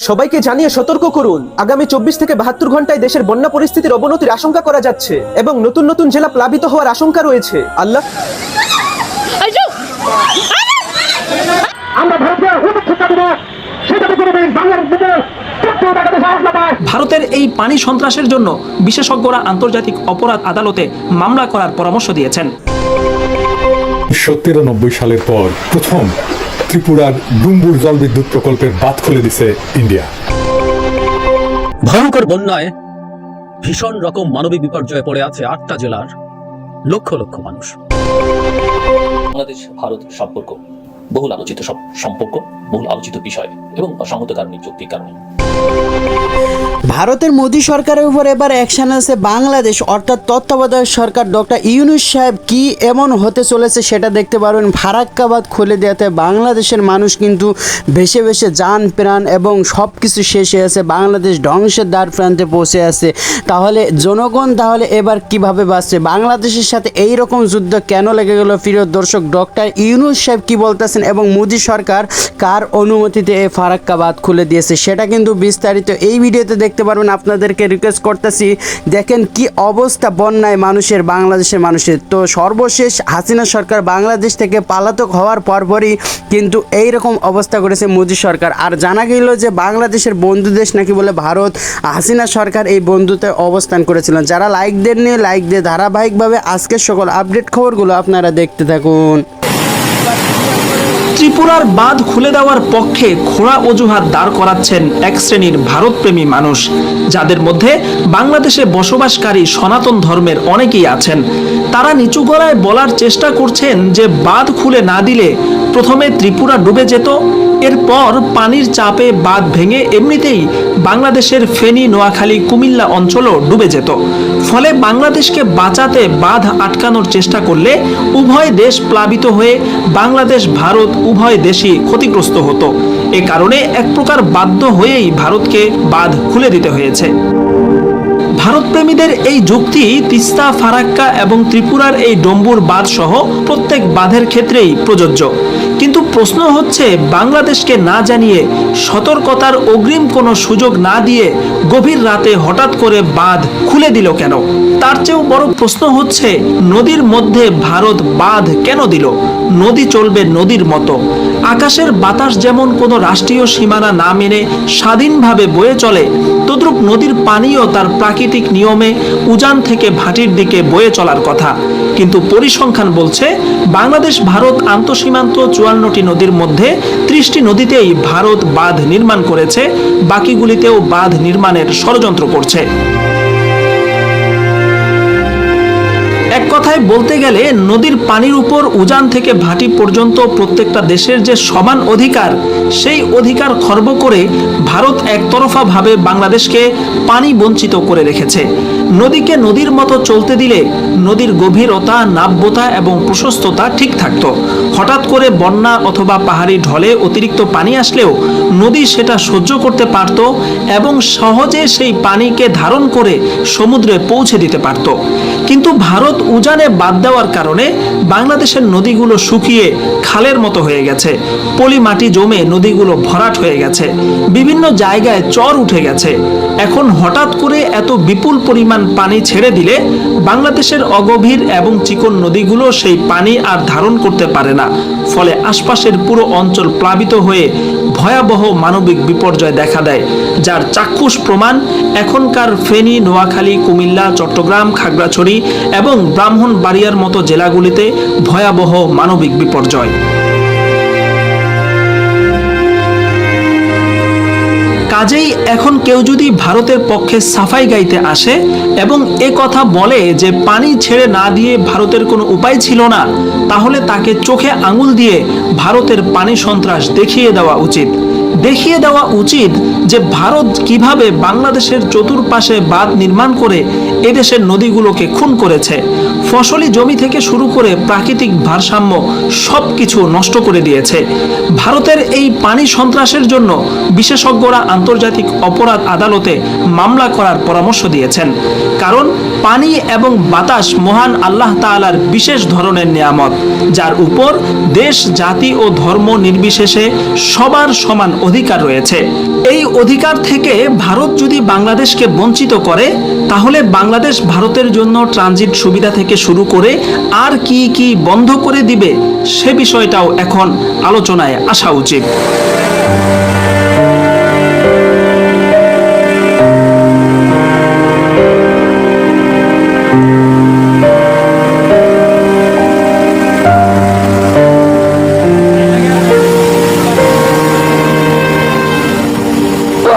সবাইকে জানিয়ে সতর্ক করুন, আগামী 24 থেকে 72 ঘন্টায় দেশের বন্যা পরিস্থিতির অবনতির আশঙ্কা করা যাচ্ছে এবং নতুন নতুন জেলা প্লাবিত হওয়ার আশঙ্কা রয়েছে। আল্লাহ ভারতের এই পানি সন্ত্রাসের জন্য বিশেষজ্ঞরা আন্তর্জাতিক অপরাধ আদালতে মামলা করার পরামর্শ দিয়েছেন। 1993 সালের পর প্রথম ত্রিপুরার ডুম্বুর জলবিদ্যুৎ প্রকল্পের বাঁধ খুলে দিছে ইন্ডিয়া। ভয়ঙ্কর বন্যায় ভীষণ রকম মানবিক বিপর্যয়ে পড়ে আছে 8টা জেলার লক্ষ লক্ষ মানুষ। বাংলাদেশ ভারত সম্পর্ক বহুল আলোচিত সম্পর্ক, বহুল আলোচিত বিষয় এবং অসংগত কারণে, যৌক্তিক কারণে ভারতের মোদী সরকারের উপর এবার অ্যাকশন আছে বাংলাদেশ, অর্থাৎ তত্ত্বাবধায়ক সরকার ডক্টর ইউনূস সাহেব কি এমন হতে চলেছে সেটা দেখতে পারবেন। ফারাক্কা বাঁধ খুলে দেওয়াতে বাংলাদেশের মানুষ কিন্তু ভেসে ভেসে যান প্রাণ এবং সব কিছু শেষ হয়ে আছে, বাংলাদেশ ধ্বংসের দ্বার প্রান্তে পৌঁছে আছে। তাহলে জনগণ তাহলে এবার কিভাবে বাঁচছে? বাংলাদেশের সাথে এই রকম যুদ্ধ কেন লেগে গেল? প্রিয় দর্শক, ডক্টর ইউনূস সাহেব কি বলতেছেন এবং মোদী সরকার কার অনুমতিতে এই ফারাক্কা বাঁধ খুলে দিয়েছে সেটা কিন্তু বিস্তারিত এই ভিডিওতে দেখতে পারবেন। আপনাদেরকে রিকোয়েস্ট করতেছি, দেখেন কি অবস্থা বন্যায় মানুষের, বাংলাদেশের মানুষের। তো সর্বশেষ হাসিনা সরকার বাংলাদেশ থেকে পলাতক হওয়ার পরপরই কিন্তু এই রকম অবস্থা করেছে মোদী সরকার। আর জানা গেল যে বাংলাদেশের বন্ধু দেশ নাকি বলে ভারত, হাসিনা সরকার এই বন্ধুতে অবস্থান করেছিলেন। যারা লাইক দেননি, লাইক দিয়ে ধারাবাহিকভাবে আজকের সকল আপডেট খবরগুলো আপনারা দেখতে থাকুন। ত্রিপুরার বাঁধ খুলে দেওয়ার পক্ষে খোঁড়া অজুহাত দাঁড় করাচ্ছেন এক শ্রেণীর ভারতপ্রেমী মানুষ, যাদের মধ্যে বাংলাদেশে বসবাসকারী সনাতন ধর্মের অনেকেই আছেন। তারা নিচু গলায় বলার চেষ্টা করছেন যে বাঁধ খুলে না দিলে প্রথমে ত্রিপুরা ডুবে যেত, এরপর পানির চাপে বাঁধ ভেঙে এমনিতেই বাংলাদেশের ফেনী, নোয়াখালী, কুমিল্লা অঞ্চলও ডুবে যেত। ফলে বাংলাদেশকে বাঁচাতে বাঁধ আটকানোর চেষ্টা করলে উভয় দেশ প্লাবিত হয়ে বাংলাদেশ ভারত উভয় দেশই ক্ষতিগ্রস্ত হতো। এ কারণে এক প্রকার বাধ্য হয়েই ভারতকে বাঁধ খুলে দিতে হয়েছে। ভারতপ্রেমীদের এই যুক্তি তিস্তা, ফারাক্কা এবং ত্রিপুরার এই ডম্বুর বাঁধ সহ প্রত্যেক বাঁধের ক্ষেত্রেই প্রযোজ্য। কিন্তু প্রশ্ন হচ্ছে, বাংলাদেশকে না জানিয়ে, সতর্কতার অগ্রিম কোনো সুযোগ না দিয়ে গভীর রাতে হঠাৎ করে বাঁধ খুলে দিল কেন? তার চেয়েও বড় প্রশ্ন হচ্ছে, নদীর মধ্যে ভারত বাঁধ কেন দিল? নদী চলবে নদীর মতো। আকাশের বাতাস যেমন কোনো রাষ্ট্রীয় সীমানা না মেনে স্বাধীনভাবে বয়ে চলে, তদ্রূপ নদীর পানিও তার প্রাকৃতিক নিয়মে উজান থেকে ভাটির দিকে বয়ে চলার কথা। কিন্তু পরিসংখ্যান বলছে, বাংলাদেশ ভারত আন্তঃসীমান্ত 54টি নদীর মধ্যে 30টি নদীতেই ভারত বাঁধ নির্মাণ করেছে, বাকিগুলিতেও বাঁধ নির্মাণের ষড়যন্ত্র করছে। এক কথায় বলতে গেলে, নদীর পানির উপর উজান থেকে ভাটি পর্যন্ত প্রত্যেকটা দেশের যে সমান অধিকার, সেই অধিকার খর্ব করে ভারত একতরফাভাবে বাংলাদেশকে পানি বঞ্চিত করে রেখেছে। নদীকে নদীর মতো চলতে দিলে নদীর গভীরতা, নাব্যতা এবং প্রশস্ততা ঠিক থাকত। হঠাৎ করে বন্যা অথবা পাহাড়ি ঢলে অতিরিক্ত পানি আসলেও নদী সেটা সহ্য করতে পারত এবং সহজে সেই পানিকে ধারণ করে সমুদ্রে পৌঁছে দিতে পারত। কিন্তু ভারত উজানে বাদ দেওয়ার কারণে বাংলাদেশের নদীগুলো শুকিয়ে খালের মতো হয়ে গেছে, পলি মাটি জমে নদীগুলো ভরাট হয়ে গেছে, বিভিন্ন জায়গায় চর উঠে গেছে। এখন হঠাৎ করে এত বিপুল পরিমাণ পানি ছেড়ে দিলে বাংলাদেশের অগভীর এবং চিকন নদীগুলো সেই পানি আর ধারণ করতে পারে না। ফলে আশপাশের পুরো অঞ্চল প্লাবিত হয়ে ভয়াবহ মানবিক বিপর্যয় দেখা দেয়, যার চাক্ষুষ প্রমাণ এখনকার ফেনী, নোয়াখালী, কুমিল্লা, চট্টগ্রাম, খাগড়াছড়ি এবং ব্রাহ্মণবাড়িয়ার মতো জেলাগুলিতে ভয়াবহ মানবিক বিপর্যয়। কাজেই এখন কেউ যদি ভারতের পক্ষে সাফাই গাইতে আসে এবং এ কথা বলে যে পানি ছেড়ে না দিয়ে ভারতের কোনো উপায় ছিল না, তাহলে তাকে চোখে আঙুল দিয়ে ভারতের পানি সন্ত্রাস দেখিয়ে দেওয়া উচিত। দেখিয়ে দেওয়া উচিত যে ভারত কিভাবে বাংলাদেশের চতুর্পাশে বাঁধ নির্মাণ করে এদেশের নদীগুলোকে খুন করেছে। ফসলি জমি থেকে শুরু করে প্রাকৃতিক ভারসাম্য সবকিছু নষ্ট করে দিয়েছে। ভারতের এই পানি সন্ত্রাসের জন্য বিশেষজ্ঞরা আন্তর্জাতিক অপরাধ আদালতে মামলা করার পরামর্শ দিয়েছেন। কারণ পানি এবং বাতাস মহান আল্লাহ তাআলার বিশেষ ধরনের নিয়ামত, যার উপর দেশ, জাতি ও ধর্ম নির্বিশেষে সবার সমান অধিকার রয়েছে। এই অধিকার থেকে ভারত যদি বাংলাদেশকে বঞ্চিত করে, তাহলে বাংলাদেশ ভারতের জন্য ট্রানজিট সুবিধা থেকে শুরু করে আর কি কি বন্ধ করে দিবে, সে বিষয়টাও এখন আলোচনায় আসা উচিত।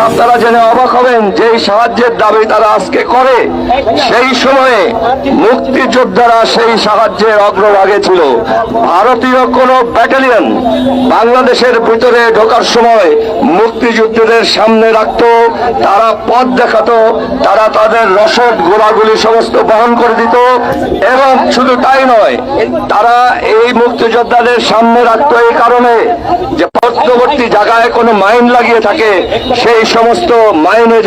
আপনারা জেনে অবাক হবেন যে এই সাহায্যের দাবি তারা আজকে করে, সেই সময়ে মুক্তিযোদ্ধারা সেই সাহায্যের অগ্রভাগে ছিল। ভারতীয় কোন ব্যাটালিয়ন বাংলাদেশের ভিতরে ঢোকার সময় মুক্তিযুদ্ধের সামনে রাখত, তারা পথ দেখাতো, তারা তাদের রসদ গোলাগুলি সমস্ত বহন করে দিত। এবং শুধু তাই নয়, তারা এই মুক্তিযোদ্ধাদের সামনে রাখতো এই কারণে যে পরবর্তী জায়গায় কোনো মাইন লাগিয়ে থাকে, সেই সমস্ত মাইনে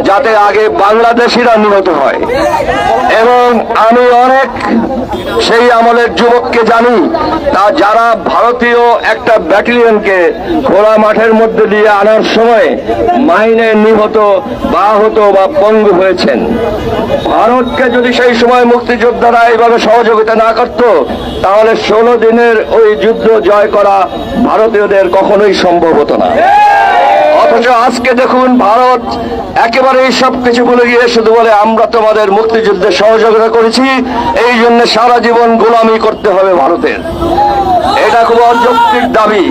যাতে আগে বাংলাদেশিরা নিহত হয়। এবং আমি অনেক সেই আমলের যুবককে জানি, তা যারা ভারতীয় একটা ব্যাটালিয়নকে খোলা মাঠের মধ্যে দিয়ে আনার সময় মাইনে নিহত বা হতো বা পঙ্গু হয়েছেন। ভারতকে যদি সেই সময় মুক্তিযোদ্ধারা এইভাবে সহযোগিতা না করত, তাহলে 16 দিনের ওই যুদ্ধ জয় করা ভারতীয়দের কখনোই সম্ভব হতো না। অথচ আজকে দেখুন, ভারত একেবারে সব কিছু ভুলে গিয়ে শুধু বলে আমরা তোমাদের মুক্তিযুদ্ধে সহযোগিতা করেছি, এই জন্য সারা জীবন গোলামি করতে হবে ভারতের। এটা খুব অযৌক্তিক দাবি।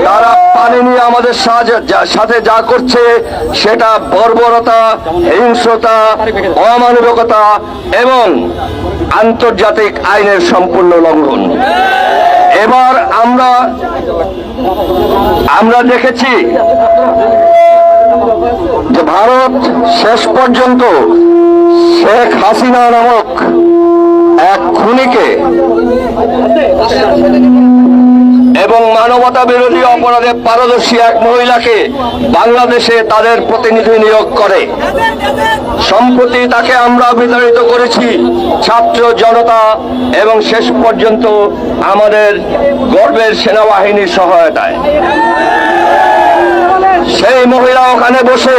তারা পানি নিয়ে আমাদের সাথে যা করছে সেটা বর্বরতা, হিংস্রতা, অমানবিকতা এবং আন্তর্জাতিক আইনের সম্পূর্ণ লঙ্ঘন। এবার আমরা দেখেছি যে ভারত শেষ পর্যন্ত শেখ হাসিনা নামক এক খুনিকে এবং মানবতা বিরোধী অপরাধে পারদর্শী এক মহিলাকে বাংলাদেশে তাদের প্রতিনিধি নিয়োগ করে। সম্প্রতি তাকে আমরা বিতাড়িত করেছি ছাত্র জনতা এবং শেষ পর্যন্ত আমাদের গর্বের সেনাবাহিনীর সহায়তায়। সেই মহিলা ওখানে বসে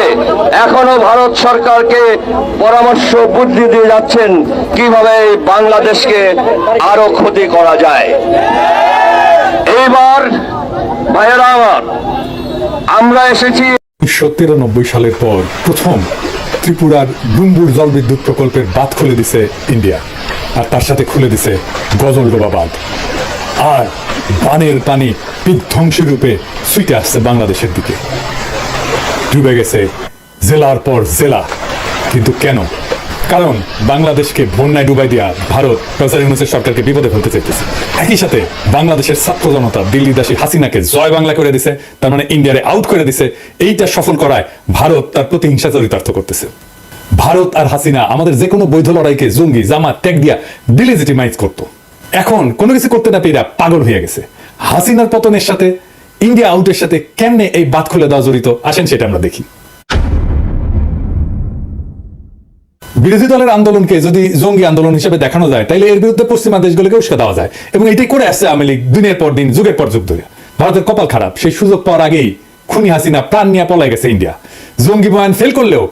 এখনো ভারত সরকারকে পরামর্শ বুদ্ধি দিয়ে যাচ্ছেন কিভাবে বাংলাদেশকে আরো ক্ষতি করা যায়। এইবার ভাইয়েরা আমার, আমরা এসেছি 1993 সালের পর প্রথম ত্রিপুরার ডুম্বুর জলবিদ্যুৎ প্রকল্পের বাঁধ খুলে দিছে ইন্ডিয়া, আর তার সাথে খুলে দিছে গজলডোবা বাঁধ। আর বানের পানি বিধ্বংসী রূপে ছুটে আসছে বাংলাদেশের দিকে, ডুবে গেছে জেলার পর জেলা। কিন্তু কেন? কারণ বাংলাদেশকে বন্যায় ডুবাই দিয়া ভারত প্রফেসর ইউনূসের সরকারকে বিপদে ফেলতে চাইতেছে। একই সাথে বাংলাদেশের ছাত্র জনতা দিল্লি দাসী হাসিনাকে জয় বাংলা করে দিছে, তার মানে ইন্ডিয়ারে আউট করে দিছে। এইটা সফল করায় ভারত তার প্রতিহিংসা চরিতার্থ করতেছে। ভারত আর হাসিনা আমাদের যে কোনো বৈধ লড়াইকে জঙ্গি জামাত ট্যাগ দিয়া ডিলেজিটিমাইজ করতো। এখন কোনো কিছু করতে না পেরে পাগল হয়ে গেছে। হাসিনার পতনের সাথে ইন্ডিয়া আউটের সাথে কেমনে এই বাঁধ খুলে দেওয়া জড়িত, আসেন সেটা আমরা দেখি। বিরোধী দলের আন্দোলনকে যদি জঙ্গি আন্দোলন হিসেবে দেখানো যায়, তাইলে এর বিরুদ্ধে পশ্চিমা দেশগুলোকে উস্কে দেওয়া যায়, এবং এটাই করে আসছে আওয়ামী লীগ দিনের পর দিন, যুগের পর যুগ ধরে। ভারতের কপাল খারাপ, সেই সুযোগ পাওয়ার আগেই খুনি হাসিনা প্রাণ নিয়ে পলাই গেছে ইন্ডিয়া। জঙ্গি বয়ান ফেল করলেও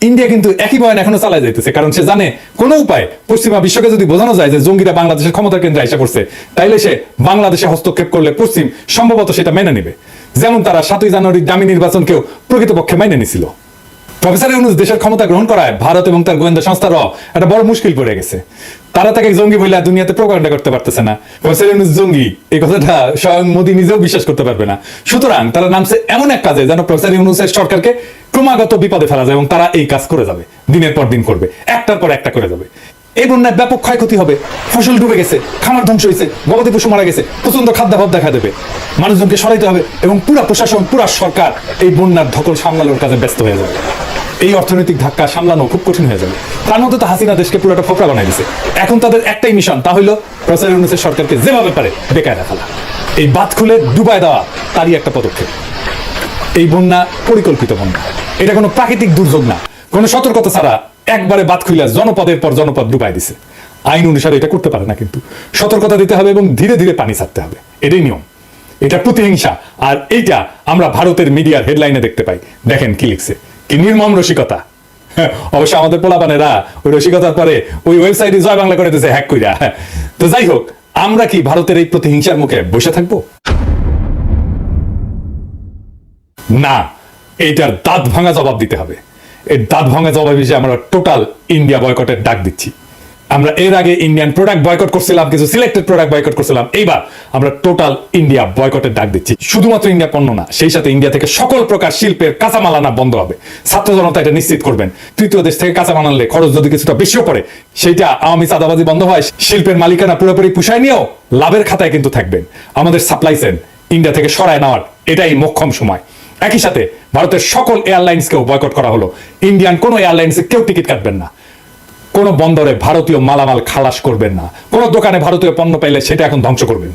ইন্ডিয়া কিন্তু একই বয়ান এখনো চালায় যাইতেছে, কারণ সে জানে কোনো উপায় পশ্চিমা বিশ্বকে যদি বোঝানো যায় যে জঙ্গিরা বাংলাদেশের ক্ষমতার কেন্দ্রে এসে পড়ছে, তাইলে সে বাংলাদেশে হস্তক্ষেপ করলে পশ্চিম সম্ভবত সেটা মেনে নেবে। যেমন তারা 7ই জানুয়ারির দামি নির্বাচনকেও প্রকৃতপক্ষে মেনে নিছিল। প্রফেসর ইউনূস দেশের ক্ষমতা গ্রহণ করায় ভারত এবং তার গোয়েন্দা সংস্থারও একটা বড় মুশকিল পড়ে গেছে। তারা তাকে জঙ্গি বলে দুনিয়াতে প্রোপাগান্ডা করতে পারতেছে না। প্রফেসর ইউনূস জঙ্গি, এই কথাটা স্বয়ং মোদী নিজেও বিশ্বাস করতে পারবে না। সুতরাং তারা নামছে এমন এক কাজে যেন প্রফেসর ইউনূসের সরকারকে ক্রমাগত বিপদে ফেলা যায়, এবং তারা এই কাজ করে যাবে, দিনের পর দিন করবে, একটার পর একটা করে যাবে। এই বন্যায় ব্যাপক ক্ষয়ক্ষতি হবে, ফসল ডুবে গেছে, খামার ধ্বংস হয়েছে, গবাদি পশু মারা গেছে, প্রচন্ড খাদ্যাভাব দেখা দেবে, মানুষজনকে সরাইতে হবে, এবং পুরা প্রশাসন, পুরা সরকার এই বন্যার ধকল সামলানোর কাজে ব্যস্ত হয়ে যাবে। এই অর্থনৈতিক ধাক্কা সামলানো খুব কঠিন হয়ে যাবে। তার মধ্যে তো হাসিনা দেশকে পুরোটা ফোকরা বানাই দিছে। এখন তাদের একটাই মিশন, তা হইল প্রফেসর ইউনূসের সরকারকে যেভাবে পারে বেকায়দা ফেলা। এই বাঁধ খুলে ডুবায় দেওয়া তারই একটা পদক্ষেপ। এই বন্যা পরিকল্পিত বন্যা, এটা কোনো প্রাকৃতিক দুর্যোগ না। কোনো সতর্কতা ছাড়া একবারে বাঁধ খুলে জনপদের পর জনপদ ডুবাই দিছে। আইন অনুসারে এটা করতে পারে না, কিন্তু সতর্কতা দিতে হবে এবং ধীরে ধীরে পানি ছাড়তে হবে, এটাই নিয়ম। এটা প্রতিহিংসা। আর এইটা আমরা ভারতের মিডিয়ার হেডলাইনে দেখতে পাই। দেখেন কি লিখছে, কি নির্মম রসিকতা। অবশ্য আমাদের পোলাপানেরা ওই রসিকতার পরে ওই ওয়েবসাইটে জয় বাংলা করে দিয়েছে হ্যাক কইরা। তো যাই হোক, আমরা কি ভারতের এই প্রতিহিংসার মুখে বসে থাকবো? না, এইটার দাঁত ভাঙা জবাব দিতে হবে। এর দাঁত ভাঙা জবাব হিসেবে আমরা টোটাল ইন্ডিয়া বয়কটের ডাক দিচ্ছি। আমরা এর আগে ইন্ডিয়ান প্রোডাক্ট বয়কট করছিলাম, কিছু সিলেক্টেড প্রোডাক্ট বয়কট করছিলাম, এইবার আমরা টোটাল ইন্ডিয়া বয়কটের ডাক দিচ্ছি। শুধুমাত্র ইন্ডিয়া পণ্য না, সেই সাথে ইন্ডিয়া থেকে সকল প্রকার শিল্পের কাঁচামাল আনা বন্ধ হবে। ছাত্র জনতা এটা নিশ্চিত করবেন। তৃতীয় দেশ থেকে কাঁচামাল আনলে খরচ যদি কিছুটা বেশিও পড়ে, সেইটা আওয়ামী চাঁদাবাজি বন্ধ হয়, শিল্পের মালিকানা পুরোপুরি পুষায় নিয়েও লাভের খাতায় কিন্তু থাকবেন। আমাদের সাপ্লাই চেইন ইন্ডিয়া থেকে সরায় নেওয়ার এটাই মোক্ষম সময়। একই সাথে ভারতের সকল এয়ারলাইন্সকেও বয়কট করা হলো। ইন্ডিয়ান কোনো এয়ারলাইন্সে কেউ টিকিট কাটবেন না, কোনো বন্দরে ভারতীয় মালামাল খালাস করবেন না, কোনো দোকানে ভারতীয় পণ্য পাইলে সেটা এখন ধ্বংস করবেন।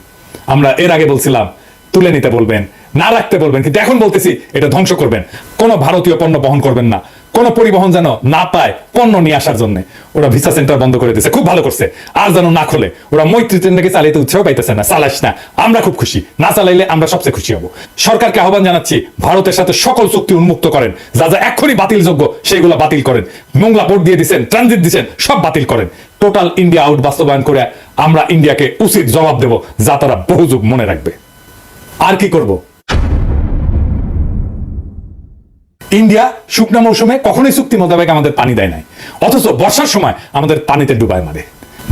আমরা এর আগে বলছিলাম তুলে নিতে বলবেন, না রাখতে বলবেন, কিন্তু এখন বলতেছি এটা ধ্বংস করবেন। কোনো ভারতীয় পণ্য বহন করবেন না, কোনো পরিবহন যেন না পায় পণ্য নিয়ে আসার জন্য। ওরা ভিসা সেন্টার বন্ধ করে দিয়েছে, খুব ভালো করছে। আর যেন না খোলে। ওরা মৈত্রী ট্রেনটাকে চালাইতে উৎসাহ পাইতেছে না, চালাস না। আমরা খুব খুশি, না চালাইলে আমরা সবচেয়ে খুশি হব। সরকারকে আহ্বান জানাচ্ছি, ভারতের সাথে সকল চুক্তি উন্মুক্ত করেন, যা যা এখনই বাতিলযোগ্য সেইগুলো বাতিল করেন। মোংলা পোর্ট দিয়ে দিচ্ছেন, ট্রানজিট দিচ্ছেন, সব বাতিল করেন। টোটাল ইন্ডিয়া আউট বাস্তবায়ন করে আমরা ইন্ডিয়াকে উচিত জবাব দেব, যা তারা বহুযুগ মনে রাখবে। আর কি করব? ইন্ডিয়া শুকনা মৌসুমে কখনোই চুক্তি মোতাবেক আমাদের পানি দেয় নাই, অথচ বর্ষার সময় আমাদের পানিতে ডুবায় মারে।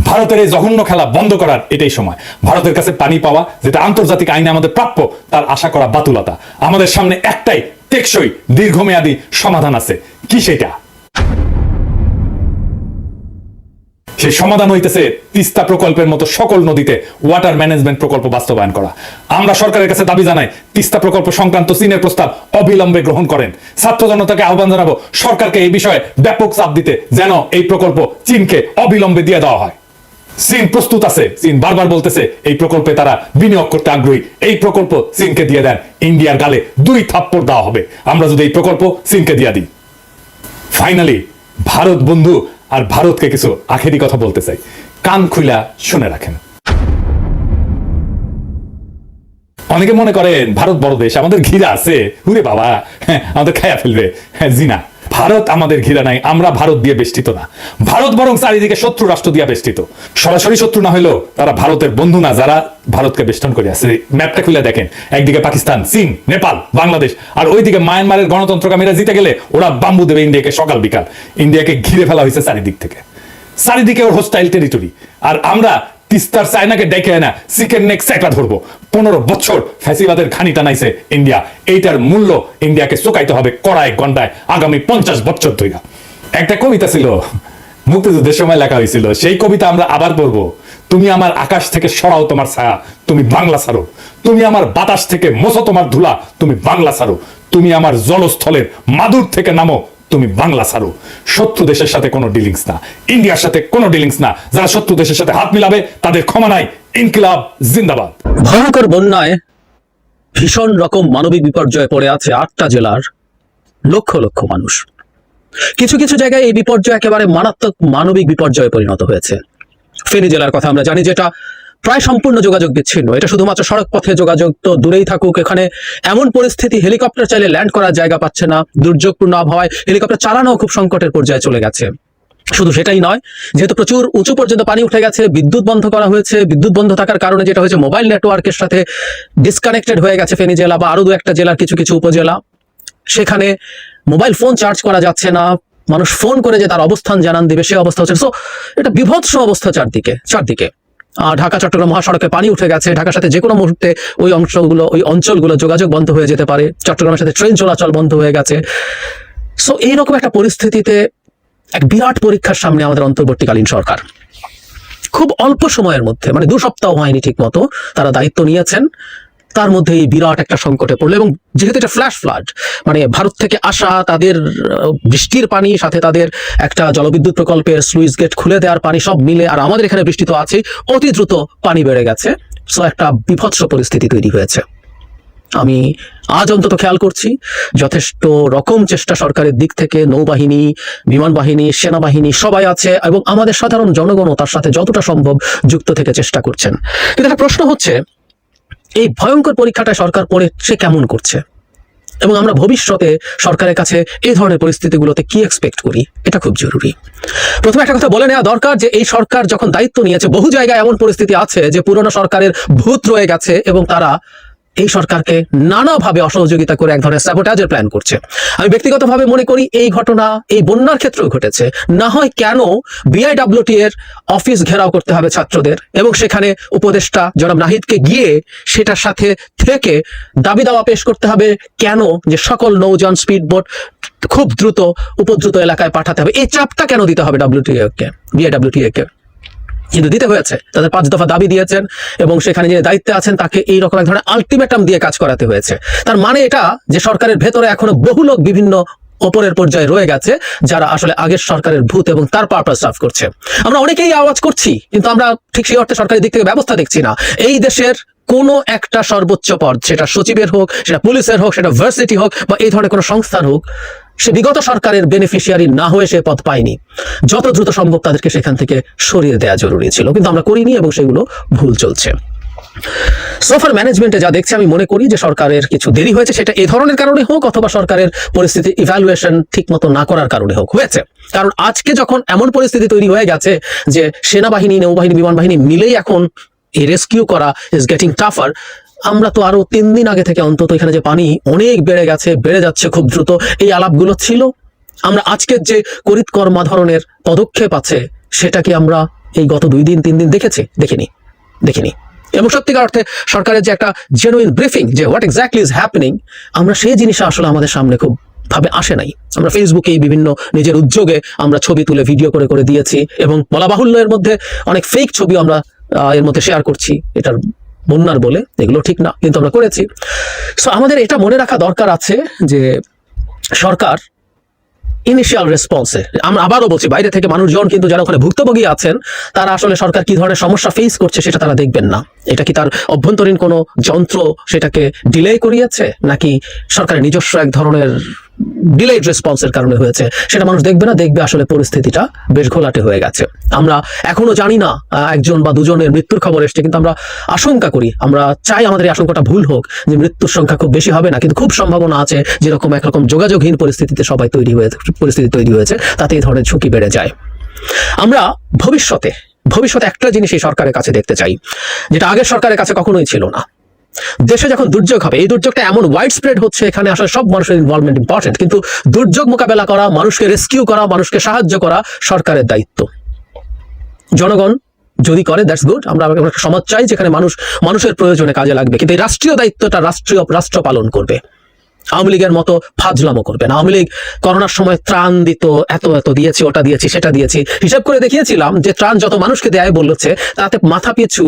ভারতের এই জঘন্য খেলা বন্ধ করার এটাই সময়। ভারতের কাছে পানি পাওয়া, যেটা আন্তর্জাতিক আইনে আমাদের প্রাপ্য, তার আশা করা বাতুলতা। আমাদের সামনে একটাই টেকসই দীর্ঘমেয়াদী সমাধান আছে। কি সেটা? সেই সমাধান হইতেছে তিস্তা প্রকল্পের মতো সকল নদীতে ওয়াটার ম্যানেজমেন্ট প্রকল্প বাস্তবায়ন করা। আমরা সরকারের কাছে দাবি জানাই, তিস্তা প্রকল্প সংক্রান্ত চীনের প্রস্তাব অবিলম্বে গ্রহণ করেন। ছাত্র জনতাকে আহ্বান জানাবো সরকারকে এই বিষয়ে ব্যাপক চাপ দিতে, যেন এই প্রকল্প চীনকে অবিলম্বে দিয়ে দেওয়া হয়। চীন প্রস্তুত আছে, চীন বারবার বলতেছে এই প্রকল্পে তারা বিনিয়োগ করতে আগ্রহী। এই প্রকল্প চীনকে দিয়ে দেন, ইন্ডিয়ার গালে 2 থাপ্পড় দেওয়া হবে আমরা যদি এই প্রকল্প চীনকে দিয়ে দিই। ফাইনালি ভারত বন্ধু আর ভারতকে কিছু আখেরি কথা বলতে চাই, কান খুইলা শুনে রাখেন। অনেকে মনে করেন ভারত বড় দেশ, আমাদের ঘিরা আছে, হুরে বাবা আমাদের খায়া ফেলবে। জিনা, ভারত আমাদের ঘিরা নাই, আমরা ভারত দিয়ে বেষ্টিত না। ভারত বরং চারিদিকে শত্রু রাষ্ট্র দিয়ে বেষ্টিত। সরাসরি শত্রু না হলেও তারা ভারতের বন্ধু না, যারা ভারতকে বেষ্টন করে আছে। ম্যাপটা খুলে দেখেন, একদিকে পাকিস্তান, চীন, নেপাল, বাংলাদেশ, আর ওইদিকে মায়ানমারের গণতন্ত্রকামীরা জিতে গেলে ওরা বাম্বু দেবে ইন্ডিয়াকে সকাল বিকাল। ইন্ডিয়াকে ঘিরে ফেলা হয়েছে চারিদিক থেকে, চারিদিকে ওর হোস্টাইল টেরিটরি। আর আমরা তিস্তার চায়নাকে ডেকে না চিকেন নেক সেটা ধরবো। 15 বছর ফ্যাসিবাদের ঘানি টানাইছে ইন্ডিয়া, এইটার মূল্য ইন্ডিয়াকে চোকাইতে হবে কড়ায় গন্ডায় আগামী 50 বছর ধরে। একটা কবিতা ছিল, মুক্তিযুদ্ধের সময় লেখা হয়েছিল, সেই কবিতা আমরা আবার পড়বো। তুমি আমার আকাশ থেকে সরাও তোমার ছায়া, তুমি বাংলা ছাড়ো। তুমি আমার বাতাস থেকে মোছো তোমার ধুলা, তুমি বাংলা ছাড়ো। তুমি আমার জলস্থলের মাদুর থেকে নামো, তুমি বাংলা ছাড়ো। শত্রু দেশের সাথে কোনো ডিলিংস না, ইন্ডিয়ার সাথে কোনো ডিলিংস না। যারা শত্রু দেশের সাথে হাত মিলাবে তাদের ক্ষমা নাই। ইনকিলাব জিন্দাবাদ। ভয়ঙ্কর বন্যায় ভীষণ রকম মানবিক বিপর্যয়ে পড়ে আছে 8টা জেলার লক্ষ লক্ষ মানুষ। কিছু কিছু জায়গায় এই বিপর্যয় একেবারে মারাত্মক মানবিক বিপর্যয়ে পরিণত হয়েছে। ফেনী জেলার কথা আমরা জানি, যেটা প্রায় সম্পূর্ণ যোগাযোগ বিচ্ছিন্ন। এটা শুধুমাত্র সড়ক পথে যোগাযোগ তো দূরেই থাকুক, এখানে এমন পরিস্থিতি হেলিকপ্টার চাইলে ল্যান্ড করার জায়গা পাচ্ছে না। দুর্যোগপূর্ণ আবহাওয়ায় হেলিকপ্টার চালানো খুব সংকটের পর্যায়ে চলে গেছে। শুধু সেটাই নয়, যেহেতু প্রচুর উঁচু পর্যন্ত পানি উঠে গেছে, বিদ্যুৎ বন্ধ করা হয়েছে। বিদ্যুৎ বন্ধ থাকার কারণে যেটা হয়েছে, মোবাইল নেটওয়ার্কের সাথে ডিসকানেক্টেড হয়ে গেছে ফেনী জেলা বা আরো 2-1টা জেলার কিছু কিছু উপজেলা। সেখানে মোবাইল ফোন চার্জ করা যাচ্ছে না, মানুষ ফোন করে যে তার অবস্থান জানান দিবে সে অবস্থা হচ্ছে। সো এটা বিভৎস অবস্থা চারদিকে। ঢাকা চট্টগ্রাম মহাসড়কে পানি উঠে গেছে। ঢাকার সাথে যে কোনো মুহূর্তে ওই অঞ্চলগুলো যোগাযোগ বন্ধ হয়ে যেতে পারে। চট্টগ্রামের সাথে ট্রেন চলাচল বন্ধ হয়ে গেছে। সো এইরকম একটা পরিস্থিতিতে এক বিরাট পরীক্ষার সামনে আমাদের অন্তর্বর্তীকালীন সরকার। খুব অল্প সময়ের মধ্যে, মানে 2 সপ্তাহ হয়নি ঠিক মতো তারা দায়িত্ব নিয়েছেন, তার মধ্যে এই বিরাট একটা সংকটে পড়লো। এবং যেহেতু এটা ফ্ল্যাশ ফ্লাড, মানে ভারত থেকে আসা তাদের বৃষ্টির পানি, সাথে তাদের একটা জলবিদ্যুৎ প্রকল্পের স্লুইস গেট খুলে দেওয়ার পানি, সব মিলে, আর আমাদের এখানে বৃষ্টি তো আছেই, অতি দ্রুত পানি বেড়ে গেছে। সো একটা বিভৎস পরিস্থিতি তৈরি হয়েছে। আমি আজ অন্তত খেয়াল করছি যথেষ্ট রকম চেষ্টা সরকারের দিক থেকে, নৌবাহিনী, বিমান বাহিনী, সেনাবাহিনী সবাই আছে, এবং আমাদের সাধারণ জনগণও তার সাথে যতটা সম্ভব যুক্ত থেকে চেষ্টা করছেন। কিন্তু একটা প্রশ্ন হচ্ছে, এই ভয়ঙ্কর পরীক্ষাটা সরকার পড়ে সে কেমন করছে, এবং আমরা ভবিষ্যতে সরকারের কাছে এই ধরনের পরিস্থিতিগুলোতে কি এক্সপেক্ট করি, এটা খুব জরুরি। প্রথমে একটা কথা বলে নেওয়া দরকার যে এই সরকার যখন দায়িত্ব নিয়েছে, বহু জায়গায় এমন পরিস্থিতি আছে যে পুরনো সরকারের ভূত রয়ে গেছে এবং তারা এই সরকারকে নানাভাবে অসহযোগিতা করে এক ধরনের স্যাবোটাজের প্ল্যান করছে। আমি ব্যক্তিগতভাবে মনে করি এই ঘটনা এই বন্যার ক্ষেত্রেও ঘটেছে। না হয় কেন বিআইডব্লিউটি এর অফিস ঘেরাও করতে হবে ছাত্রদের, এবং সেখানে উপদেষ্টা জনাব নাহিদকে গিয়ে সেটার সাথে থেকে দাবি দাওয়া পেশ করতে হবে কেন যে সকল নৌযান স্পিড বোট খুব দ্রুত উপদ্রুত এলাকায় পাঠাতে হবে, এই চাপটা কেন দিতে হবে বিআইডব্লিউটিএ কে? কিন্তু দিতে হয়েছে। তাদের 5 দফা দাবি দিয়েছেন এবং সেখানে যে দায়িত্বে আছেন তাকে এই রকম এক ধরনের আলটিমেটাম দিয়ে কাজ করাতে হয়েছে। তার মানে এটা যে সরকারের ভেতরে এখনো বহু লোক বিভিন্ন ওপরের পর্যায়ে রয়ে গেছে যারা আসলে আগের সরকারের ভূত এবং তার পারপাস সার্ভ করছে। আমরা অনেকেই আওয়াজ করছি, কিন্তু আমরা ঠিক সেই অর্থে সরকারি দিক থেকে ব্যবস্থা দেখছি না। এই দেশের কোনো একটা সর্বোচ্চ পদ, সেটা সচিবের হোক, সেটা পুলিশের হোক, সেটা ভার্সিটি হোক বা এই ধরনের কোনো সংস্থান হোক, সে বিগত সরকারের বেনিফিশিয়ারি না হয়ে সে পদ পায়নি। যত দ্রুত সম্ভব তাদেরকে সেখান থেকে সরিয়ে দেওয়া জরুরি ছিল, কিন্তু আমরা করিনি এবং সেগুলো ভুল চলছে। সোফার ম্যানেজমেন্টে যা দেখছি আমি মনে করি যে সরকারের কিছু দেরি হয়েছে, সেটা এই ধরনের কারণে হোক অথবা সরকারের পরিস্থিতি ইভ্যালুয়েশন ঠিক মতো না করার কারণে হোক হয়েছে। কারণ আজকে যখন এমন পরিস্থিতি তৈরি হয়ে গেছে যে সেনাবাহিনী, নৌবাহিনী, বিমান বাহিনী মিলেই এখন এই রেস্কিউ করা ইজ গেটিং টাফার। আমরা তো আরো 3 দিন আগে থেকে অন্তত এখানে যে পানি অনেক বেড়ে গেছে, বেড়ে যাচ্ছে খুব দ্রুত, এই আলাপগুলো ছিল। আমরা আজকের যে করিতকর্মা ধরনের পদক্ষেপ আছে সেটা কি আমরা এই গত 2 দিন 3 দিন দেখিনি। এবং সত্যিকার অর্থে সরকারের যে একটা জেনুইন ব্রিফিং যে হোয়াট এক্স্যাক্টলি ইজ হ্যাপেনিং, আমরা সেই জিনিসটা আসলে আমাদের সামনে খুব ভাবে আসে নাই। আমরা ফেসবুকে বিভিন্ন নিজের উদ্যোগে আমরা ছবি তুলে ভিডিও করে করে দিয়েছি, এবং বলা বাহুল্য এর মধ্যে অনেক ফেক ছবি আমরা এর মধ্যে শেয়ার করছি এটার বন্যার বলে, এগুলো ঠিক না, কিন্তু আমরা করেছি। সো আমাদের এটা মনে রাখা দরকার আছে যে সরকার ইনিশিয়াল রেসপন্সে, আমরা আবারও বলছি, বাইরে থেকে মানুষজন কিন্তু যারা ওখানে ভুক্তভোগী আছেন তারা আসলে সরকার কি ধরনের সমস্যা ফেস করছে সেটা তারা দেখবেন না। এটা কি তার অভ্যন্তরীণ কোনো যন্ত্র সেটাকে ডিলে করিয়েছে, নাকি সরকারের নিজস্ব এক ধরনের ডিলেড রেসপন্সের কারণে হয়েছে, সেটা মানুষ দেখবে না। দেখবে আসলে পরিস্থিতিটা বেশ ঘোলাটে হয়ে গেছে। আমরা এখনো জানি না 1জন বা 2জনের মৃত্যুর খবর এসছে, কিন্তু আমরা আশঙ্কা করি, আমরা চাই আমাদের এই আশঙ্কাটা ভুল হোক, যে মৃত্যুর সংখ্যা খুব বেশি হবে না, কিন্তু খুব সম্ভাবনা আছে যেরকম একরকম যোগাযোগহীন পরিস্থিতিতে সবাই পরিস্থিতি তৈরি হয়েছে তাতে এই ধরনের ঝুঁকি বেড়ে যায়। আমরা ভবিষ্যতে একটা জিনিস এই সরকারের কাছে দেখতে চাই, যেটা আগের সরকারের কাছে কখনোই ছিল না। দেশে যখন দুর্যোগ হবে, এই দুর্যোগটা এমন ওয়াইড স্প্রেড হচ্ছে, এখানে আসলে সব মানুষের ইনভলভমেন্ট ইম্পর্টেন্ট, কিন্তু দুর্যোগ মোকাবেলা করা, মানুষকে রেস্কিউ করা, মানুষকে সাহায্য করা সরকারের দায়িত্ব। জনগণ যদি করে দ্যাটস গুড। আমরা একটা সমাজ চাই যেখানে মানুষের প্রয়োজনে কাজে লাগবে, কিন্তু এই রাষ্ট্রীয় দায়িত্বটা রাষ্ট্র পালন করবে। আওয়ামী লীগের মতো ফাজলামো করবে না। আওয়ামী লীগ করোনার সময় ত্রাণ দিত, এত দিয়েছি, ওটা দিয়েছি, সেটা দিয়েছি, হিসাব করে দেখিয়েছিলাম যে ত্রাণ যত মানুষকে দেয় বলেছে তাতে মাথা পিছু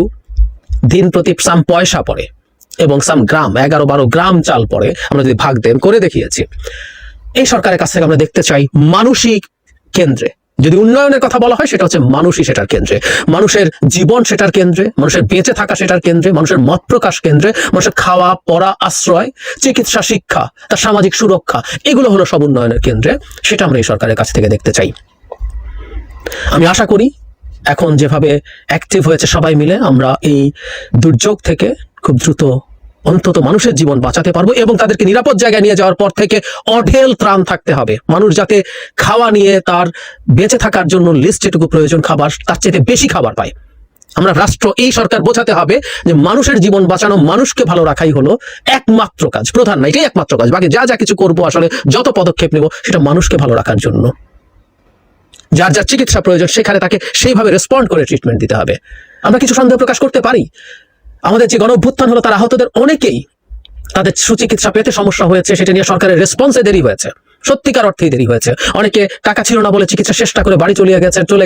দিন প্রতি সাম পয়সা পড়ে এবং সাম গ্রাম 11-12 গ্রাম চাল পড়ে, আমরা যদি ভাগ দেন করে দেখিয়েছি। এই সরকারের কাছ থেকে আমরা দেখতে চাই মানুষই কেন্দ্রে, যদি উন্নয়নের কথা বলা হয় সেটা হচ্ছে মানুষই সেটার কেন্দ্রে, মানুষের জীবন সেটার কেন্দ্রে, মানুষের বেঁচে থাকা সেটার কেন্দ্রে, মানুষের মত প্রকাশ কেন্দ্রে, মানুষের খাওয়া পড়া আশ্রয় চিকিৎসা শিক্ষা তার সামাজিক সুরক্ষা এগুলো হলো সব উন্নয়নের কেন্দ্রে। সেটা আমরা এই সরকারের কাছ থেকে দেখতে চাই। আমি আশা করি এখন যেভাবে অ্যাক্টিভ হয়েছে সবাই মিলে আমরা এই দুর্যোগ থেকে খুব দ্রুত অন্তত মানুষের জীবন বাঁচাতে পারবো এবং তাদেরকে নিরাপদ জায়গায় নিয়ে যাওয়ার পর থেকে অঢেল ত্রাণ থাকতে হবে। মানুষ যাতে খাওয়া নিয়ে তার বেঁচে থাকার জন্য লিস্ট যেটুকু প্রয়োজন খাবার তার চেয়ে বেশি খাবার পায়। আমরা রাষ্ট্র এই সরকার বোঝাতে হবে যে মানুষের জীবন বাঁচানো, মানুষকে ভালো রাখাই হলো একমাত্র কাজ, প্রধান না, এটাই একমাত্র কাজ। বাকি যা কিছু করবো আসলে যত পদক্ষেপ নেব সেটা মানুষকে ভালো রাখার জন্য। যার যার চিকিৎসা প্রয়োজন সেখানে তাকে সেইভাবে রেসপন্ড করে ট্রিটমেন্ট দিতে হবে। আমরা কিছু সন্দেহ প্রকাশ করতে পারি, আমাদের যে গণঅভ্যুত্থান হলো তার আহতদের অনেকেই তাদের সুচিকিৎসা পেতে সমস্যা হয়েছে, সেটা নিয়ে সরকারের রেসপন্সে দেরি হয়েছে, সত্যিকার অর্থেই দেরি হয়েছে। অনেকে টাকা ছিল না বলে চিকিৎসা চেষ্টা করে বাড়ি চলে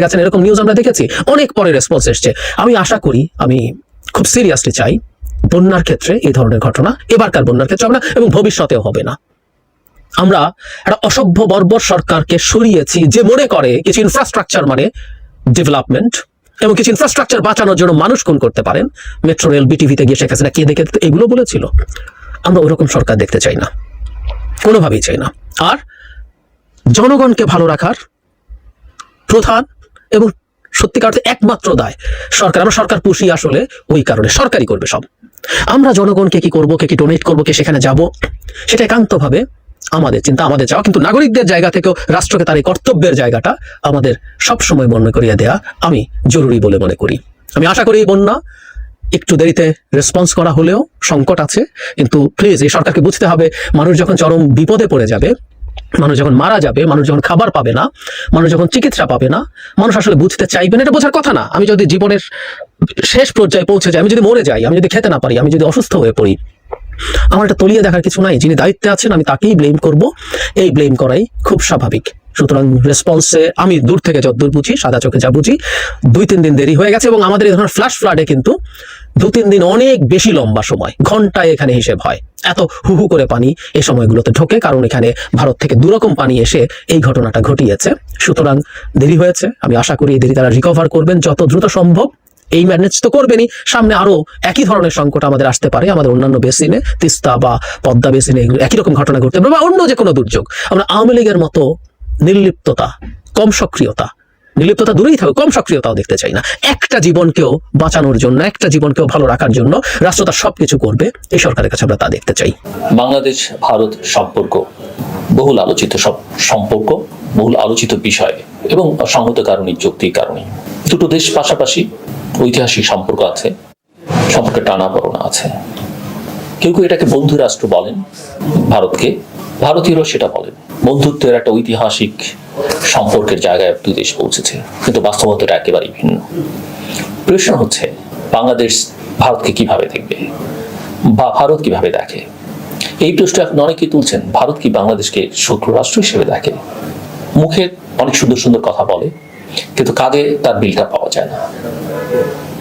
গেছেন, এরকম নিউজ আমরা দেখেছি। অনেক পরে রেসপন্স এসছে। আমি আশা করি, আমি খুব সিরিয়াসলি চাই বন্যার ক্ষেত্রে এই ধরনের ঘটনা এবারকার বন্যার ক্ষেত্রে হবে না এবং ভবিষ্যতেও হবে না। আমরা একটা অসভ্য বর্বর সরকারকে সরিয়েছি যে মনে করে কিছু ইনফ্রাস্ট্রাকচার মানে ডেভেলপমেন্ট এবং কিছু ইনফ্রাস্ট্রাকচার বাঁচানোর জন্য মানুষ খুন করতে পারেন। মেট্রো রেল বিটিভিতে গিয়ে শেখ হাসিনা কে দেখে এগুলো বলেছিল। আমরা ওরকম সরকার দেখতে চাই না, কোনোভাবেই চাই না। আর জনগণকে ভালো রাখার প্রধান এবং সত্যিকার অর্থে একমাত্র দায় সরকার। আমরা সরকার পুষি আসলে ওই কারণে, সরকারই করবে সব। আমরা জনগণকে কি করব, কে কি ডোনেট করবো, কে সেখানে যাব, সেটা একান্তভাবে আমাদের চিন্তা, আমাদের চাওয়া। কিন্তু নাগরিকদের জায়গা থেকেও রাষ্ট্রকে তার এই কর্তব্যের জায়গাটা আমাদের সবসময় মনে করিয়ে দেয়া আমি জরুরি বলে মনে করি। আমি আশা করি এই বন্যা একটু দেরিতে রেসপন্স করা হলেও সংকট আছে, কিন্তু প্লিজ এই সরকারকে বুঝতে হবে, মানুষ যখন চরম বিপদে পড়ে যাবে, মানুষ যখন মারা যাবে, মানুষ যখন খাবার পাবে না, মানুষ যখন চিকিৎসা পাবে না, মানুষ আসলে বুঝতে চাইবে না, এটা বোঝার কথা না। আমি যদি জীবনের শেষ পর্যায়ে পৌঁছে যাই, আমি যদি মরে যাই, আমি যদি খেতে না পারি, আমি যদি অসুস্থ হয়ে পড়ি, আমার এটা তলিয়ে দেখার কিছু নাই। যিনি দায়িত্বে আছেন আমি তাকেই ব্লেম করব, এই ব্লেম করাই খুব স্বাভাবিক। সুতরাং রেসপন্সে আমি দূর থেকে যতদূর বুঝি, সাদা চোখে যা বুঝি, 2-3 দিন দেরি হয়ে গেছে। এবং আমাদের এই ধরনের ফ্ল্যাশ ফ্লাডে কিন্তু 2-3 দিন অনেক বেশি লম্বা সময়, ঘন্টায় এখানে হিসেব হয়। এত হু করে পানি এই সময়গুলোতে ঢোকে, কারণ এখানে ভারত থেকে দুরকম পানি এসে এই ঘটনাটা ঘটিয়েছে। সুতরাং দেরি হয়েছে, আমি আশা করি এই দেরি তারা রিকভার করবেন যত দ্রুত সম্ভব। এই ম্যানেজ তো করবেনই, সামনে আরো একই ধরনের সংকট আমাদের আসতে পারে, আমাদের অন্যান্য বেসিনে, তিস্তা বা পদ্মা বেসিনে একই রকম ঘটনা ঘটতে পারে, বা অন্য যে কোনো দুর্যোগ। আমরা আওয়ামী লীগের মতো নির্লিপ্ততা, কম সক্রিয়তা, নির্লিপ্ততা দূরেই থাকুক, কম সক্রিয়তাও দেখতে চাই না। একটা জীবনকেও বাঁচানোর জন্য, একটা জীবনকেও ভালো রাখার জন্য রাষ্ট্র তার সবকিছু করবে, এই সরকারের কাছে আমরা তা দেখতে চাই। বাংলাদেশ ভারত সম্পর্ক বহুল আলোচিত সম্পর্ক, বহুল আলোচিত বিষয় এবং সংহত কারণে, যৌক্তিক কারণে দুটো দেশ পাশাপাশি ঐতিহাসিক সম্পর্ক আছে, সম্পর্কে টানাপোড়েন আছে। কেউ কেউ এটাকে বন্ধু রাষ্ট্র বলেন ভারতকে, ভারতীয়রাও সেটা বলেন। বন্ধুত্বের একটা ঐতিহাসিক সম্পর্কের জায়গায় দুই দেশ পৌঁছেছে, কিন্তু বাস্তবতাটা একেবারেই ভিন্ন। প্রশ্ন হচ্ছে বাংলাদেশ ভারতকে কিভাবে দেখবে বা ভারত কিভাবে দেখে, এই প্রশ্ন এখন অনেকেই তুলছেন। ভারত কি বাংলাদেশকে শত্রু রাষ্ট্র হিসেবে দেখে? মুখে অনেক সুন্দর সুন্দর কথা বলে, কিন্তু কাজে তার বিলটা পাওয়া যায় না।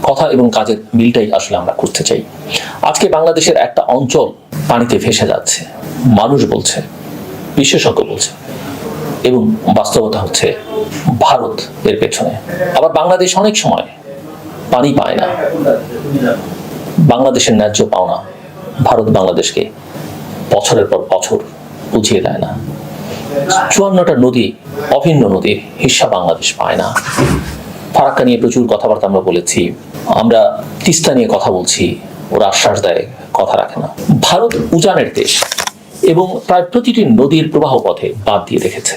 কথা এবং কাজের মিলটাই আসলে আমরা করতে চাই। আজকে বাংলাদেশের একটা অঞ্চল পানিতে ভেসে যাচ্ছে, মানুষ বলছে, বিশেষজ্ঞ বলছে, এবং বাস্তবতা হচ্ছে ভারত এর পেছনে। আবার বাংলাদেশ অনেক সময় পানি পায় না, বাংলাদেশের ন্যায্য পাওনা ভারত বাংলাদেশকে বছরের পর বছর বুঝিয়ে দেয় না। 54টা নদী, অভিন্ন নদীর হিস্সা বাংলাদেশ পায় না। ফারাক্কা নিয়ে প্রচুর কথাবার্তা আমরা বলেছি, আমরা তিস্তা নিয়ে কথা বলছি, ওরা আশ্বাস দেয়, কথা রাখে না। ভারত উজানের দেশ এবং প্রায় প্রতিটি নদীর প্রবাহ পথে বাঁধ দিয়ে রেখেছে।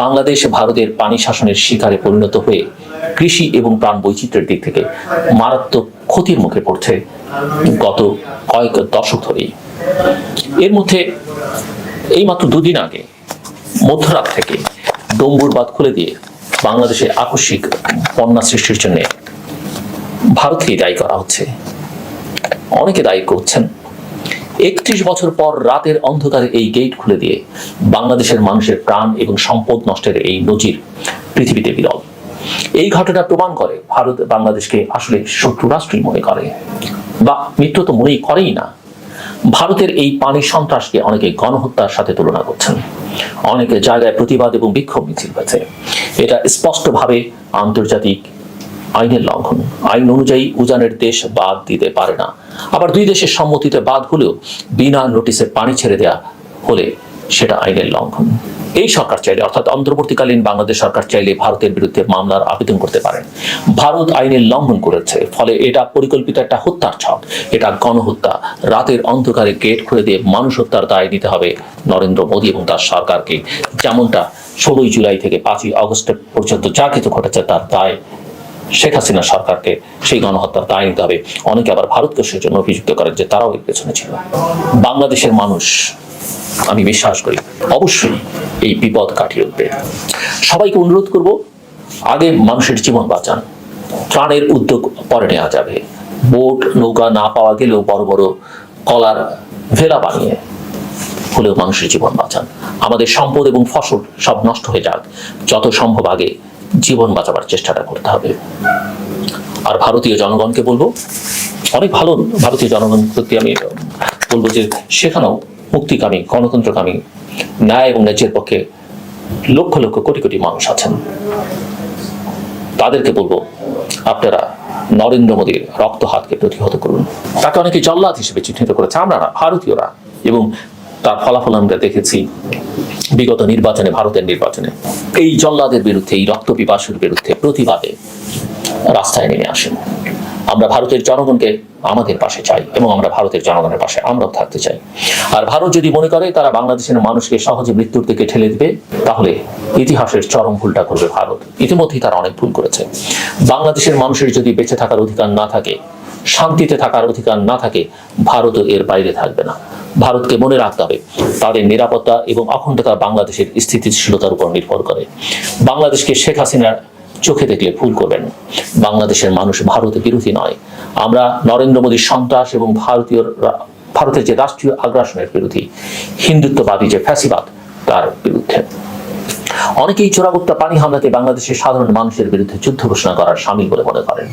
বাংলাদেশ ভারতের পানি শাসনের শিকারে পরিণত হয়ে কৃষি এবং প্রাণ বৈচিত্র্যের দিক থেকে মারাত্মক ক্ষতির মুখে পড়ছে গত কয়েক দশক ধরেই। এর মধ্যে এই মাত্র 2 দিন আগে মধ্যরাত থেকে ডম্বুর বাঁধ খুলে দিয়ে বাংলাদেশে আকস্মিক বন্যা সৃষ্টির জন্য ভারতকে দায়ী করা হচ্ছে। অনেকে দায়ী করছেন 31 বছর পর রাতের অন্ধকারে এই গেট খুলে দিয়ে বাংলাদেশের মানুষের প্রাণ এবং সম্পদ নষ্টের এই নজির পৃথিবীতে বিরল। এই ঘটনা প্রমাণ করে ভারত বাংলাদেশকে আসলে শত্রু রাষ্ট্রই মনে করে, বা মিত্র তো মনেই করেই না। ভারতের এই পানি সন্ত্রাসকে অনেকে গণহত্যার সাথে তুলনা করছেন, অনেকে জায়গায় প্রতিবাদ এবং বিক্ষোভ মিছিল হয়েছে। এটা স্পষ্টভাবে আন্তর্জাতিক আইনের লঙ্ঘন। আইন অনুযায়ী উজানের দেশ বাদ দিতে পারে না। আবার দুই দেশের সম্মতিতে বাদ হলেও বিনা নোটিসে পানি ছেড়ে দেয়া হলে সেটা আইনের লঙ্ঘন। এই সরকার চাইলে, অর্থাৎ অন্তর্বর্তীকালীন বাংলাদেশ সরকার চাইলে ভারতের বিরুদ্ধে মামলার আবেদন করতে পারেন। ভারত আইনের লঙ্ঘন করেছে, ফলে এটা পরিকল্পিত একটা হত্যার ছক, এটা গণহত্যা। রাতের অন্ধকারে গেট খুলে দিয়ে মানুষ হত্যার দায় নিতে হবে নরেন্দ্র মোদী এবং তার সরকারকে। যেমনটা 16 জুলাই থেকে 5 আগস্ট পর্যন্ত যা কিছু ঘটেছে তার দায় শেখ হাসিনা সরকারকে, সেই গণহত্যার দায় নিতে হবে। অনেকে আবার ভারতকে সেজন্য অভিযুক্ত করেন যে তারাও এর পেছনে ছিল। বাংলাদেশের মানুষ, আমি বিশ্বাস করি, অবশ্যই এই বিপদ কাটিয়ে উঠবে। সবাইকে অনুরোধ করব, আগে মানুষের জীবন বাঁচান, ত্রাণের উদ্যোগ পরে নেওয়া যাবে। বোট নৌকা না পাওয়া গেলেও বড় বড় কলার ভেলা বানিয়ে হলেও মানুষের জীবন বাঁচান। আমাদের সম্পদ এবং ফসল সব নষ্ট হয়ে যাক, যত সম্ভব আগে জীবন বাঁচাবার চেষ্টাটা করতে হবে। আর ভারতীয় জনগণকে বলবো, অনেক ভালো ভারতীয় জনগণ প্রতি আমি বলবো যে সেখানেও মুক্তিকামী, গণতন্ত্রকামী, ন্যায় এবং ন্যায্যের পক্ষে লক্ষ লক্ষ কোটি কোটি মানুষ আছেন। তাদেরকে বলবো, আপনারা নরেন্দ্র মোদীর রক্ত হাতকে প্রতিহত করুন। তাকে অনেকে জল্লাদ হিসেবে চিহ্নিত করেছে, আমরা না, ভারতীয়রা। এবং তার ফলাফল আমরা দেখেছি বিগত নির্বাচনে, ভারতের নির্বাচনে। এই জল্লাদের বিরুদ্ধে, এই রক্ত পিপাসুর বিরুদ্ধে প্রতিবাদে রাস্তায় নেমে আসেন। আমরা ভারতের জনগণকে আমাদের পাশে চাই এবং আমরা ভারতের জনগণের পাশে আমরাও থাকতে চাই। আর ভারত যদি মনে করে তারা বাংলাদেশের মানুষকে সহজে মৃত্যুর দিকে ঠেলে দিবে, তাহলে ইতিহাসের চরম ভুলটা করবে ভারত। ইতিমধ্যেই তারা অনেক ভুল করেছে। বাংলাদেশের মানুষের যদি বেঁচে থাকার অধিকার না থাকে, শান্তিতে থাকার অধিকার না থাকে, ভারতও এর বাইরে থাকবে না। ভারতকে মনে রাখতে হবে তাদের নিরাপত্তা এবং অখণ্ডতা বাংলাদেশের স্থিতিশীলতার উপর নির্ভর করে। বাংলাদেশকে শেখ হাসিনার চোখে দেখলে ভুল করবেন। বাংলাদেশের মানুষ ভারত বিরোধী নয়। আমরা নরেন্দ্র মোদীর সন্ত্রাস এবং ভারতের যে রাষ্ট্রীয় আগ্রাসনের বিরোধী, হিন্দুত্ববাদী যে ফ্যাসিবাদ তার বিরুদ্ধে। অনেকেই চোরাগুপ্তা পানি হামলাকে বাংলাদেশের সাধারণ মানুষের বিরুদ্ধে যুদ্ধ ঘোষণা করার শামিল বলে মনে করেন।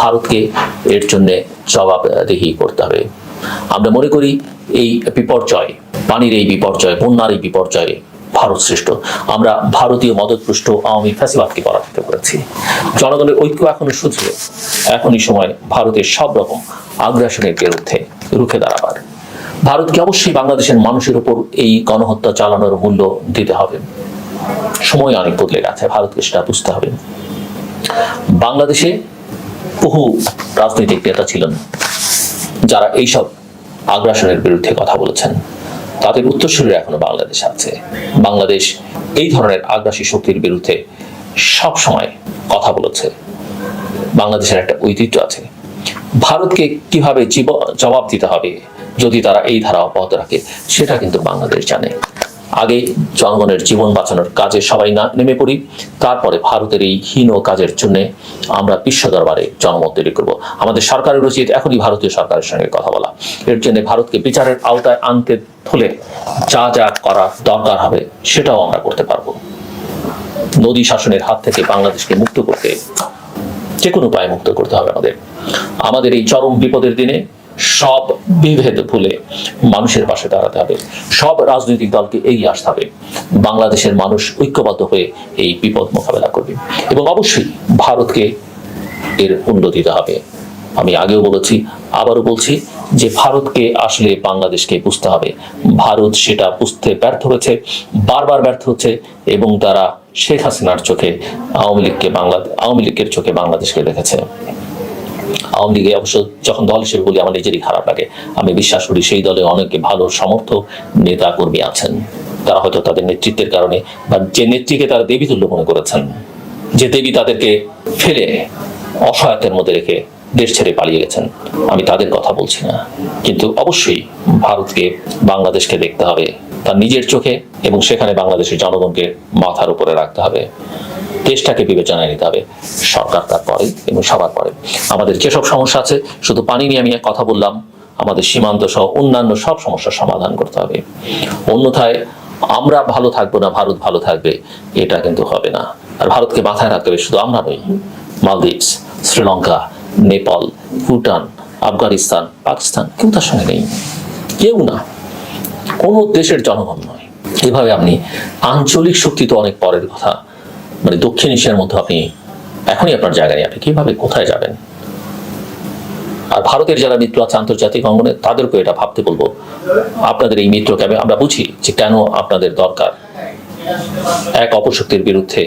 ভারতকে এর জন্য জবাবদিহি করতে হবে। আমরা মনে করি এই বিপর্যয়, পানির এই বিপর্যয়, বন্যার এই বিপর্যয়ে ভারত শ্রেষ্ঠ। আমরা ভারতীয় মদতপুষ্ট আওয়ামী ফ্যাসিবাদকে পরাজিত করেছি। জনগণের ঐক্য এখনো সুদৃঢ়। এখনই সময় ভারতের সব রকম আগ্রাসনের বিরুদ্ধে রুখে দাঁড়াবার। ভারতকে অবশ্যই বাংলাদেশের মানুষের উপর এই গণহত্যা চালানোর মূল্য দিতে হবে। সময় অনেক বদলে গেছে, ভারতকে সেটা বুঝতে হবে। বাংলাদেশে বহু রাজনৈতিক নেতা ছিলেন যারা এইসব আগ্রাসনের বিরুদ্ধে কথা বলেছেন। তাদের উত্তরসূরিরা এখনো বাংলাদেশে আছে। বাংলাদেশ এই ধরনের আগ্রাসী শক্তির বিরুদ্ধে সব সময় কথা বলেছে। বাংলাদেশের একটা ঐতিহ্য আছে। ভারতকে কিভাবে জবাব দিতে হবে যদি তারা এই ধারা অব্যাহত রাখে, সেটা কিন্তু বাংলাদেশ জানে। আগে জনগণের জীবন বাঁচানোর কাজে সবাই না নেমে পড়ি, তারপরে ভারতের এই হীন কাজের জন্য আমরা বিশ্ব দরবারে জনমত তৈরি করবো। আমাদের সরকারের উচিত এখনই ভারতীয় সরকারের সঙ্গে কথা বলা। এর জন্য ভারতকে বিচারের আওতায় আনতে হলে যা যা করা দরকার হবে সেটাও আমরা করতে পারবো। নদী শাসনের হাত থেকে বাংলাদেশকে মুক্ত করতে যে কোনো উপায়ে মুক্ত করতে হবে আমাদের এই চরম বিপদের দিনে সব বিভেদ ভুলে মানুষের পাশে দাঁড়াতে হবে। সব রাজনৈতিক দলকে এগিয়ে আসতে হবে। বাংলাদেশের মানুষ ঐক্যবদ্ধ হয়ে এই বিপদ মোকাবেলা করবে এবং অবশ্যই ভারতকে এর মূল্য দিতে হবে। আমি আগেও বলেছি, আবারও বলছি যে ভারতকে আসলে বাংলাদেশকে বুঝতে হবে। ভারত সেটা বুঝতে ব্যর্থ হয়েছে, বারবার ব্যর্থ হচ্ছে এবং তারা শেখ হাসিনার চোখে আওয়ামী লীগের চোখে বাংলাদেশকে দেখেছে। আওয়ামী লীগে অবশ্য যখন দল হিসেবে বলি আমার নিজেরই খারাপ লাগে। আমি বিশ্বাস করি সেই দলে অনেকে ভালো সমর্থক নেতা কর্মী আছেন, তারা হয়তো তাদের নেতৃত্বের কারণে বা যে নেত্রীকে তারা দেবী তুল্য মনে করেছেন, যে দেবী তাদেরকে ফেলে অসহায়তার মধ্যে রেখে দেশ ছেড়ে পালিয়ে গেছেন, আমি তাদের কথা বলছি না। কিন্তু অবশ্যই ভারতকে বাংলাদেশকে দেখতে হবে তার নিজের চোখে এবং সেখানে বাংলাদেশের জনগণকে মাথার উপরে রাখতে হবে। দেশটাকে বিবেচনায় নিতে হবে, সরকার তারপরে এবং সবার পরে। আমাদের যেসব সমস্যা আছে, শুধু পানি নিয়ে আমি কথা বললাম, আমাদের সীমান্ত সহ অন্যান্য সব সমস্যার সমাধান করতে হবে। অন্যথায় আমরা ভালো থাকবো না, ভারত ভালো থাকবে, এটা কিন্তু হবে না। আর ভারতকে মাথায় রাখতে হবে শুধু আমরা নই, মালদ্বীপ, শ্রীলঙ্কা, নেপাল, ভুটান, আফগানিস্তান, পাকিস্তান কেউ তার সঙ্গে নেই, কেউ না, কোনো দেশের জনগণ নয়। এভাবে আপনি আঞ্চলিক শক্তি তো অনেক পরের কথা, মানে দক্ষিণ এশিয়ার মধ্যে আপনি এখনই আপনার জায়গা নেই, আপনি কিভাবে কোথায় যাবেন? আর ভারতের যারা মিত্র আছে আন্তর্জাতিক অঙ্গনে, তাদেরকে এটা ভাবতে বলবো, আপনাদের এই মিত্রকে আমরা বুঝি যে কেন আপনাদের দরকার। এক অপশক্তির বিরুদ্ধে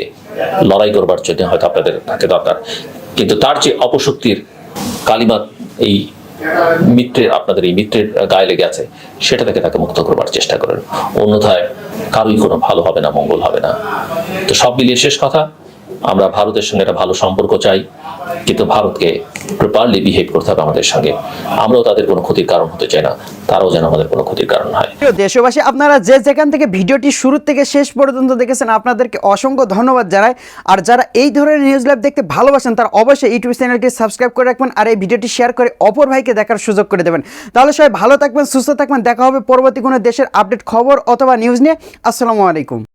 লড়াই করবার জন্য হয়তো আপনাদের তাকে দরকার, কিন্তু তার যে অপশক্তির কালিমা এই মিত্রের, আপনাদের এই মিত্রের গায়ে লেগে আছে, সেটা থেকে তাকে মুক্ত করবার চেষ্টা করেন। অন্যথায় কারোই কোনো ভালো হবে না, মঙ্গল হবে না। তো সব মিলিয়ে শেষ কথা, আমরা ভারতের সঙ্গে একটা ভালো সম্পর্ক চাই, কিন্তু ভারতকে প্রপারলি বিহেভ করতে হবে আমাদের সঙ্গে। আমরাও তাদের কোনো ক্ষতির কারণ হতে চাই না, তারাও যেন আমাদের কোনো ক্ষতির কারণ হয়। দেশবাসী, আপনারা যে যেখান থেকে ভিডিওটি শুরু থেকে শেষ পর্যন্ত দেখেছেন, আপনাদেরকে অসংখ্য ধন্যবাদ জানাই। আর যারা এই ধরনের নিউজ লাইভ দেখতে ভালোবাসেন, তারা অবশ্যই ইউটিউব চ্যানেলটি সাবস্ক্রাইব করে রাখবেন আর এই ভিডিওটি শেয়ার করে অপর ভাইকে দেখার সুযোগ করে দেবেন। তাহলে সবাই ভালো থাকবেন, সুস্থ থাকবেন। দেখা হবে পরবর্তী কোনো দেশের আপডেট খবর অথবা নিউজ নিয়ে। আসসালামু আলাইকুম।